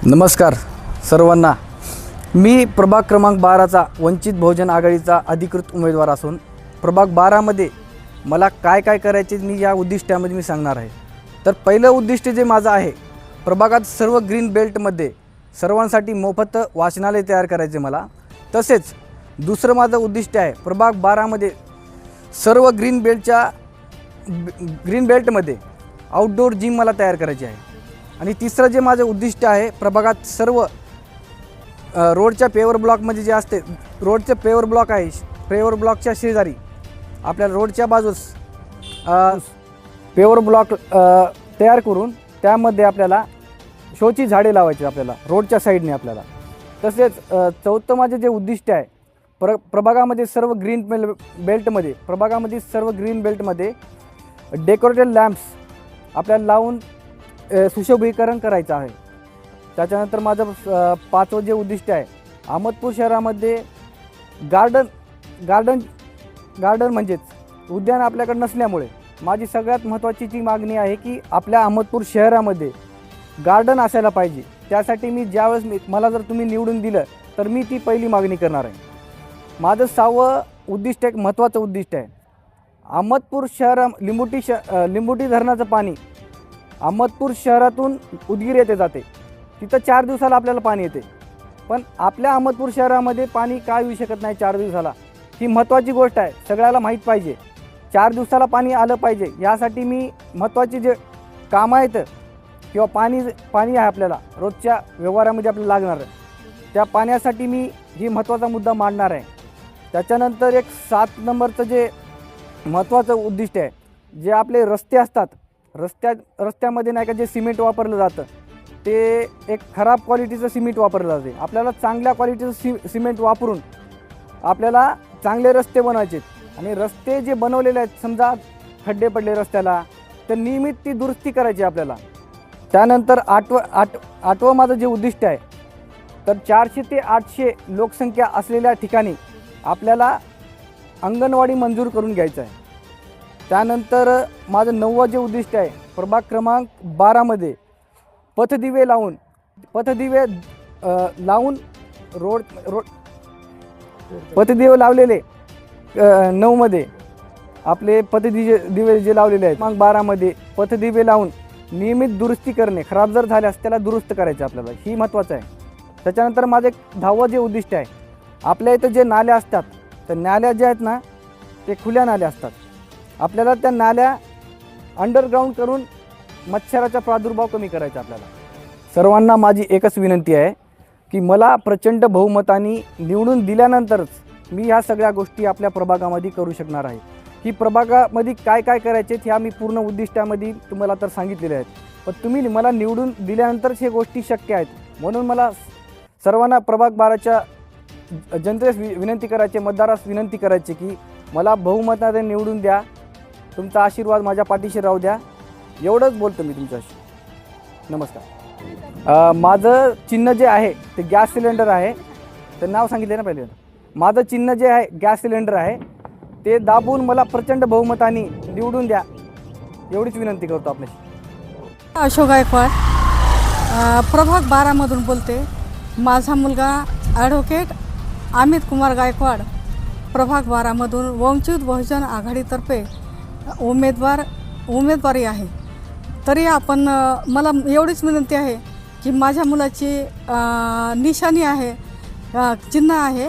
नमस्कार सर्वांना। मी प्रभाग क्रमांक 12चा वंचित बहुजन आघाडीचा अधिकृत उमेदवार असून प्रभाग 12मध्ये मला काय काय करायचे मी या उद्दिष्टामध्ये सांगणार आहे। तर पहिलं उद्दिष्ट जे माझं आहे, प्रभागात सर्व ग्रीन बेल्टमध्ये सर्वांसाठी मोफत वाचनालय तयार करायचे मला। तसेच दुसरं माझं उद्दिष्ट आहे, प्रभाग 12मध्ये सर्व ग्रीन बेल्टमध्ये आउटडोर जिम मला तयार करायची आहे। आणि तिसरं जे माझं उद्दिष्ट आहे, प्रभागात सर्व रोडच्या पेवर ब्लॉकमध्ये जे असते, रोडचे पेवर ब्लॉक आहे, पेवर ब्लॉकच्या शेजारी आपल्या रोडच्या बाजूस पेवर ब्लॉक तयार करून त्यामध्ये आपल्याला शोची झाडे लावायची आपल्याला रोडच्या साईडने आपल्याला। तसेच चौथं माझे जे उद्दिष्ट आहे, प्रभागामध्ये सर्व ग्रीन बेल्टमध्ये डेकोरेटेड लॅम्प्स आपल्याला लावून सुशोभीकरण करायचं आहे। त्याच्यानंतर माझं पाचवं जे उद्दिष्ट आहे, अहमदपूर शहरामध्ये गार्डन म्हणजेच उद्यान आपल्याकडे नसल्यामुळे माझी सगळ्यात महत्त्वाची जी मागणी आहे की आपल्या अहमदपूर शहरामध्ये गार्डन असायला पाहिजे। त्यासाठी मी ज्यावेळेस मला जर तुम्ही निवडून दिलं तर मी ती पहिली मागणी करणार आहे। माझं 6वं उद्दिष्ट एक महत्त्वाचं उद्दिष्ट आहे, अहमदपूर लिंबोटी धरणाचं पाणी अहमदपूर शहरातून उदगीर येथे जाते। तिथं 4 दिवसाला आपल्याला पाणी येते, पण आपल्या अहमदपूर शहरामध्ये पाणी का येऊ शकत नाही 4 दिवसाला? ही महत्त्वाची गोष्ट आहे, सगळ्याला माहीत पाहिजे। 4 दिवसाला पाणी आलं पाहिजे, यासाठी मी महत्त्वाची जे कामं आहेत किंवा पाणी आहे आपल्याला रोजच्या व्यवहारामध्ये आपल्याला लागणार, त्या पाण्यासाठी मी ही महत्त्वाचा मुद्दा मांडणार आहे। त्याच्यानंतर एक 7 नंबरचं जे महत्त्वाचं उद्दिष्ट आहे, जे आपले रस्ते असतात, रस्त्यामध्ये नाही का जे सिमेंट वापरलं जातं, ते एक खराब क्वालिटीचं सिमेंट वापरलं जाते। आपल्याला चांगल्या क्वालिटीचं सिमेंट वापरून आपल्याला चांगले रस्ते बनवायचे। आणि रस्ते जे बनवलेले आहेत, समजा खड्डे पडले रस्त्याला, तर नियमित ती दुरुस्ती करायची आपल्याला। त्यानंतर आठवं माझं जे उद्दिष्ट आहे, तर 400 ते 800 लोकसंख्या असलेल्या ठिकाणी आपल्याला अंगणवाडी मंजूर करून घ्यायचं आहे। त्यानंतर माझं 9वं जे उद्दिष्ट आहे, प्रभाग क्रमांक 12मध्ये पथदिवे लावलेले 9मध्ये आपले पथदिवे जे लावलेले आहेत, मग 12मध्ये पथदिवे लावून नियमित दुरुस्ती करणे, खराब जर झाल्यास त्याला दुरुस्त करायचे आपल्याला, ही महत्त्वाचं आहे। त्याच्यानंतर माझं 10वं जे उद्दिष्ट आहे, आपल्या इथं जे नाल्या असतात, तर नाल्या ज्या आहेत ना, ते खुल्या नाल्या असतात, आपल्याला त्या नाल्या अंडरग्राऊंड करून मच्छराचा प्रादुर्भाव कमी करायचा आपल्याला। सर्वांना माझी एकच विनंती आहे की मला प्रचंड बहुमताने निवडून दिल्यानंतरच मी ह्या सगळ्या गोष्टी आपल्या प्रभागामध्ये करू शकणार आहे। ही प्रभागामध्ये काय काय करायचे ह्या मी पूर्ण उद्दिष्टामध्ये तुम्हाला तर सांगितलेले आहेत, पण तुम्ही मला निवडून दिल्यानंतरच हे गोष्टी शक्य आहेत। म्हणून मला सर्वांना प्रभाग 12च्या जनतेस विनंती करायची, मतदारास विनंती करायची की मला बहुमताने निवडून द्या, तुमचा आशीर्वाद माझ्या पाठीशी राहू द्या। एवढंच बोलतो मी तुमच्याशी। नमस्कार। माझं चिन्ह जे आहे ते गॅस सिलेंडर आहे, तर नाव सांगितले ना पहिले। माझं चिन्ह जे आहे गॅस सिलेंडर आहे, ते दाबून मला प्रचंड बहुमताने निवडून द्या, एवढीच विनंती करतो आपल्याशी। अशोक गायकवाड, प्रभाग 12मधून बोलते। माझा मुलगा ॲडव्होकेट अमित कुमार गायकवाड प्रभाग 12मधून वंचित बहुजन आघाडीतर्फे उमेदवारी आहे। तरी आपण मला एवढीच विनंती आहे की माझ्या मुलाची निशाणी आहे, चिन्ह आहे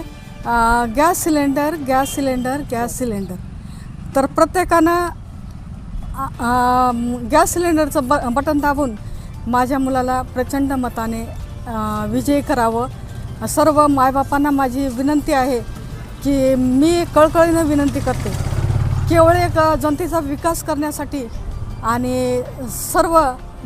गॅस सिलेंडर। तर प्रत्येकानं गॅस सिलेंडरचं बटन दाबून माझ्या मुलाला प्रचंड मताने विजयी करावं। सर्व मायबापांना माझी विनंती आहे की मी कळकळीनं विनंती करते, केवळ एक जनतेचा विकास करण्यासाठी आणि सर्व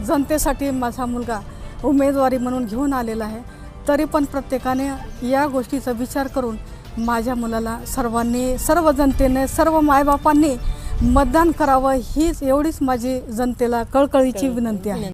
जनतेसाठी माझा मुलगा उमेदवारी म्हणून घेऊन आलेला आहे। तरी पण प्रत्येकाने या गोष्टीचा विचार करून माझ्या मुलाला सर्व जनतेने, सर्व मायबापांनी मतदान करावं, हीच एवढीच माझी जनतेला कळकळीची विनंती आहे।